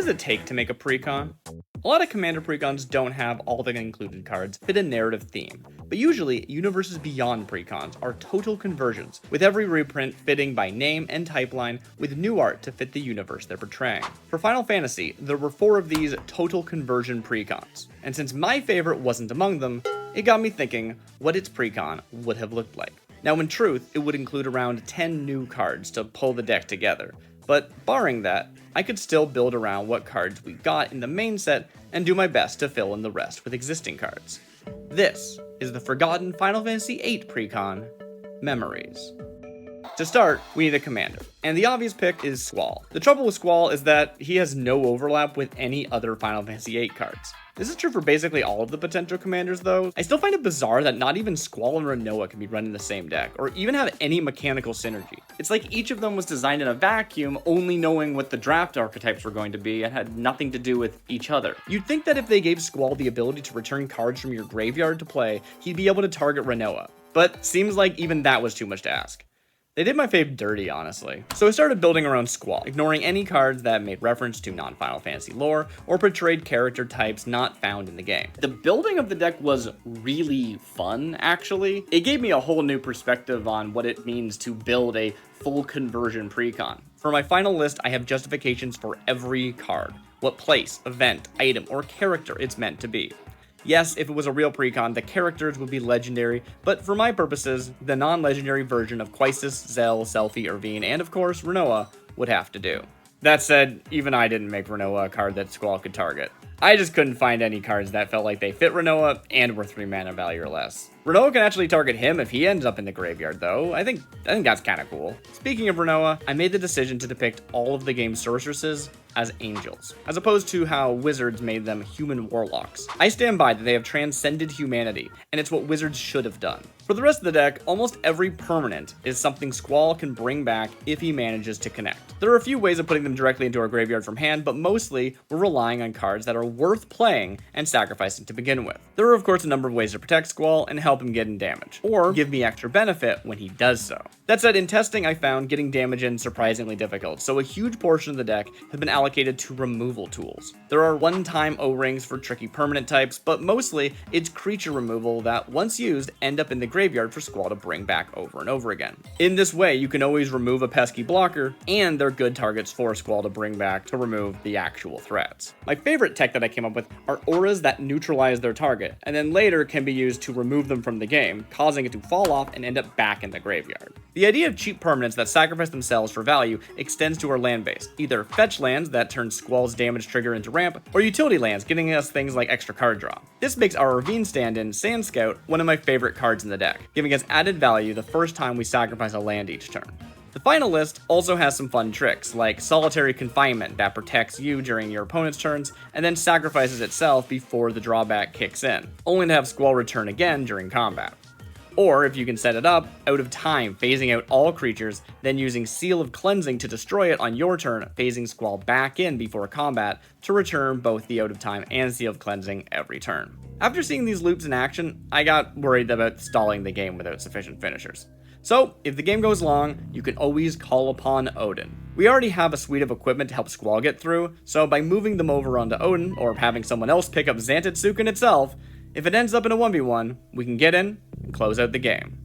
does it take to make a Precon? A lot of Commander Precons don't have all the included cards fit a narrative theme, but usually Universes Beyond Precons are total conversions, with every reprint fitting by name and type line with new art to fit the universe they're portraying. For Final Fantasy, there were 4 of these total conversion Precons, and since my favorite wasn't among them, it got me thinking what its Precon would have looked like. Now in truth, it would include around 10 new cards to pull the deck together, but barring that, I could still build around what cards we got in the main set and do my best to fill in the rest with existing cards. This is the forgotten Final Fantasy VIII Precon, Memories. To start, we need a commander, and the obvious pick is Squall. The trouble with Squall is that he has no overlap with any other Final Fantasy VIII cards. This is true for basically all of the potential commanders though. I still find it bizarre that not even Squall and Rinoa can be run in the same deck, or even have any mechanical synergy. It's like each of them was designed in a vacuum, only knowing what the draft archetypes were going to be and had nothing to do with each other. You'd think that if they gave Squall the ability to return cards from your graveyard to play, he'd be able to target Rinoa, but seems like even that was too much to ask. They did my fave dirty, honestly. So I started building around Squall, ignoring any cards that made reference to non-Final Fantasy lore or portrayed character types not found in the game. The building of the deck was really fun, actually. It gave me a whole new perspective on what it means to build a full conversion Precon. For my final list, I have justifications for every card, what place, event, item, or character it's meant to be. Yes, if it was a real Precon, the characters would be legendary, but for my purposes, the non-legendary version of Quasis, Zell, Selphie, Irvine, and of course, Rinoa would have to do. That said, even I didn't make Rinoa a card that Squall could target. I just couldn't find any cards that felt like they fit Rinoa and were 3 mana value or less. Rinoa can actually target him if he ends up in the graveyard though. I think that's kinda cool. Speaking of Rinoa, I made the decision to depict all of the game's sorceresses as angels, as opposed to how Wizards made them human warlocks. I stand by that they have transcended humanity, and it's what Wizards should have done. For the rest of the deck, almost every permanent is something Squall can bring back if he manages to connect. There are a few ways of putting them directly into our graveyard from hand, but mostly we're relying on cards that are worth playing and sacrificing to begin with. There are of course a number of ways to protect Squall and help him get in damage, or give me extra benefit when he does so. That said, in testing I found getting damage in surprisingly difficult, so a huge portion of the deck has been allocated to removal tools. There are one-time O-rings for tricky permanent types, but mostly it's creature removal that, once used, end up in the graveyard for Squall to bring back over and over again. In this way, you can always remove a pesky blocker, and they're good targets for Squall to bring back to remove the actual threats. My favorite tech that I came up with are auras that neutralize their target, and then later can be used to remove them from the game, causing it to fall off and end up back in the graveyard. The idea of cheap permanents that sacrifice themselves for value extends to our land base, either fetch lands that turn Squall's damage trigger into ramp, or utility lands getting us things like extra card draw. This makes our Ravine stand-in, Sand Scout, one of my favorite cards in the deck, giving us added value the first time we sacrifice a land each turn. The final list also has some fun tricks, like Solitary Confinement that protects you during your opponent's turns, and then sacrifices itself before the drawback kicks in, only to have Squall return again during combat. Or, if you can set it up, Out of Time, phasing out all creatures, then using Seal of Cleansing to destroy it on your turn, phasing Squall back in before combat to return both the Out of Time and Seal of Cleansing every turn. After seeing these loops in action, I got worried about stalling the game without sufficient finishers. So, if the game goes long, you can always call upon Odin. We already have a suite of equipment to help Squall get through, so by moving them over onto Odin, or having someone else pick up Xantotsuken itself, if it ends up in a 1v1, we can get in and close out the game.